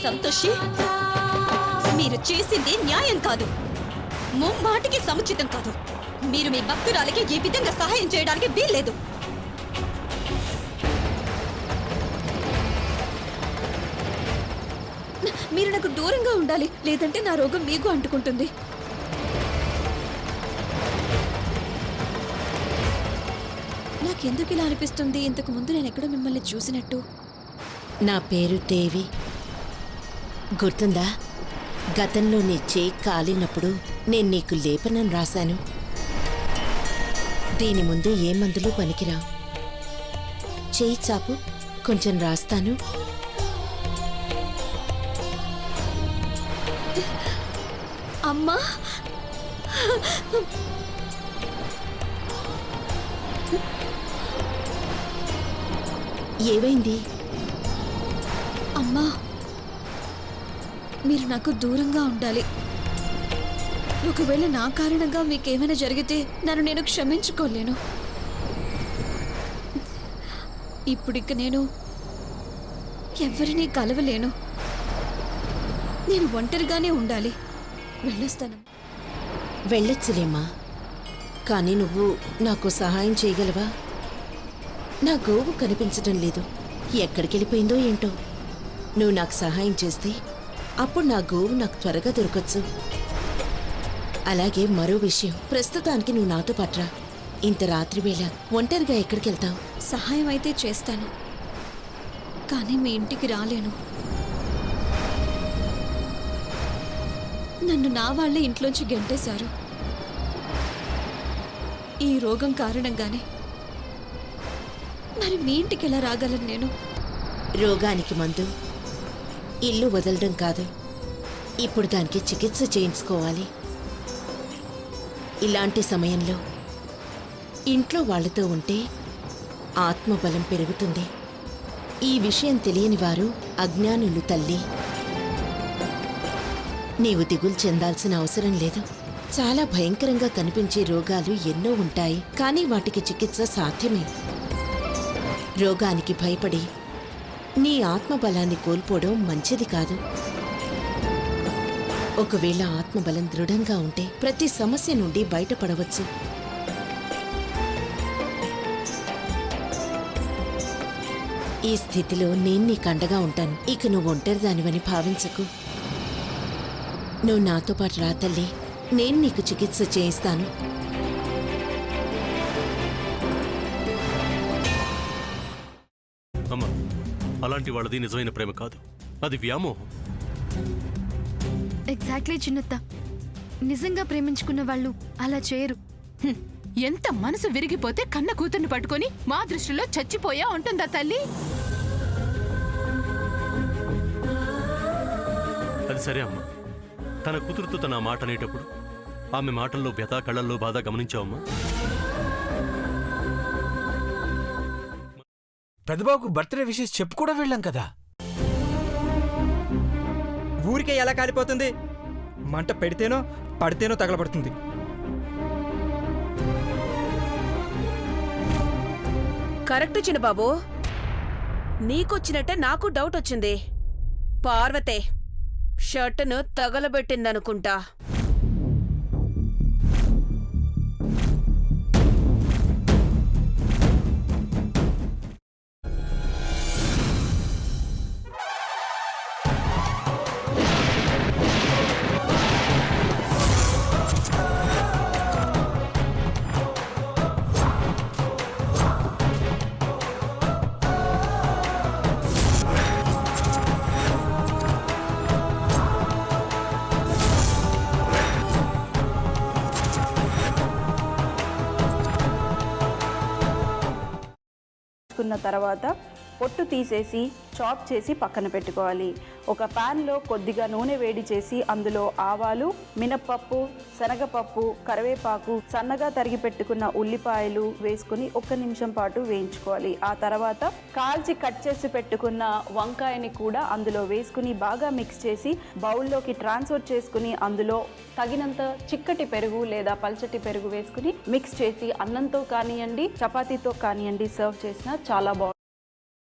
సంతోషి, మీరు చేసింది న్యాయం కాదు, ముమ్మాటికి సముచితం కాదు. మీరు మీ భక్తురాలికి ఈ విధంగా సహాయం చేయడానికి వీల్లేదు. మీరు నాకు దూరంగా ఉండాలి, లేదంటే నా రోగం మీకు అంటుకుంటుంది. నాకెందుకు ఇలా అనిపిస్తుంది? ఇంతకు ముందు నేను ఎక్కడో మిమ్మల్ని చూసినట్టు. నా పేరు దేవి. గుర్తుందా? గతంలో నీ చేయి కాలినప్పుడు నేను నీకు లేపనం రాశాను. దీని ముందు ఏ మందులు పనికిరా. చేయి చాపు, కొంచెం రాస్తాను. అమ్మా, ఏమైంది? అమ్మా, మీరు నాకు దూరంగా ఉండాలి. ఒకవేళ నా కారణంగా మీకేమైనా జరిగితే నన్ను నేను క్షమించుకోలేను. ఇప్పుడిక నేను ఎవరినీ కలవలేను. నేను ఒంటరిగానే ఉండాలి. వెళ్ళొస్తాను. వెళ్ళొచ్చులేమ్మా, కానీ నువ్వు నాకు సహాయం చేయగలవా? నా గోవు కనిపించటం లేదు. ఎక్కడికి వెళ్ళిపోయిందో ఏంటో. నువ్వు నాకు సహాయం చేస్తే అప్పుడు నా గోవు నాకు త్వరగా దొరకచ్చు. అలాగే మరో విషయం, ప్రస్తుతానికి నువ్వు నాతో పట్రా. ఇంత రాత్రి వేళ ఒంటరిగా ఎక్కడికి వెళ్తావు? సహాయం అయితే చేస్తాను, కానీ మీ ఇంటికి రాలేను. నన్ను నా వాళ్ళే ఇంట్లోంచి గెంటేశారు. ఈ రోగం కారణంగానే. మరి మీ ఇంటికి ఎలా రాగలను నేను? రోగానికి మందు ఇల్లు వదలడం కాదు, ఇప్పుడు దానికి చికిత్స చేయించుకోవాలి. ఇలాంటి సమయంలో ఇంట్లో వాళ్ళతో ఉంటే ఆత్మబలం పెరుగుతుంది. ఈ విషయం తెలియని వారు అజ్ఞానులు తల్లి. నీవు దిగులు చెందాల్సిన అవసరం లేదు. చాలా భయంకరంగా కనిపించే రోగాలు ఎన్నో ఉంటాయి, కానీ వాటికి చికిత్స సాధ్యమే. రోగానికి భయపడి నీ ఆత్మబలాన్ని కోల్పోవడం మంచిది కాదు. ఒకవేళ ఆత్మబలం దృఢంగా ఉంటే ప్రతి సమస్య నుండి బయటపడవచ్చు. ఈ స్థితిలో నేను నీకు అండగా ఉంటాను. ఇక నువ్వు ఒంటరిదానివని భావించకు. నువ్వు నాతో పాటు రా తల్లి, నేను నీకు చికిత్స చేయిస్తాను. అమ్మా, అలాంటి వాళ్ళది నిజమైన ప్రేమ కాదు, అది వ్యామోహం. ఎగ్జాక్ట్లీ చిన్నత్త, నిజంగా ప్రేమించుకున్న వాళ్ళు అలా చేయరు. ఎంత మనసు విరిగిపోతే కన్న కూతుర్ని పట్టుకొని మా దృష్టిలో చచ్చిపోయా ఉంటుందా తల్లి? అది సరే అమ్మా, తన కూతురుతో తన మాట అనేటప్పుడు ఆమె మాటల్లో వ్యథ, కళ్ళల్లో బాధ గమనించావమ్మా? పెద్దబాబుకు బర్త్డే విషెస్ చెప్పు కూడా వెళ్ళాం కదా. ఊరికే ఎలా కాలిపోతుంది? మంట పెడితేనో పడితేనో తగలబడుతుంది. కరెక్ట్ చిన్నబాబు, నీకొచ్చినట్టే నాకు డౌట్ వచ్చింది. పార్వతే షర్టును తగలబెట్టిందనుకుంటా. తర్వాత పొట్టు తీసేసి చాప్ చేసి పక్కన పెట్టుకోవాలి. ఒక ప్యాన్లో కొద్దిగా నూనె వేడి చేసి అందులో ఆవాలు, మినప్పప్పు, శనగపప్పు, కరివేపాకు, సన్నగా తరిగి పెట్టుకున్న ఉల్లిపాయలు వేసుకుని 1 నిమిషం పాటు వేయించుకోవాలి. ఆ తర్వాత కాల్చి కట్ చేసి పెట్టుకున్న వంకాయని కూడా అందులో వేసుకుని బాగా మిక్స్ చేసి బౌల్లోకి ట్రాన్స్ఫర్ చేసుకుని అందులో తగినంత చిక్కటి పెరుగు లేదా పల్చటి పెరుగు వేసుకుని మిక్స్ చేసి అన్నంతో కానివ్వండి, చపాతీతో కానివ్వండి సర్వ్ చేసినా చాలా బాగుంటుంది.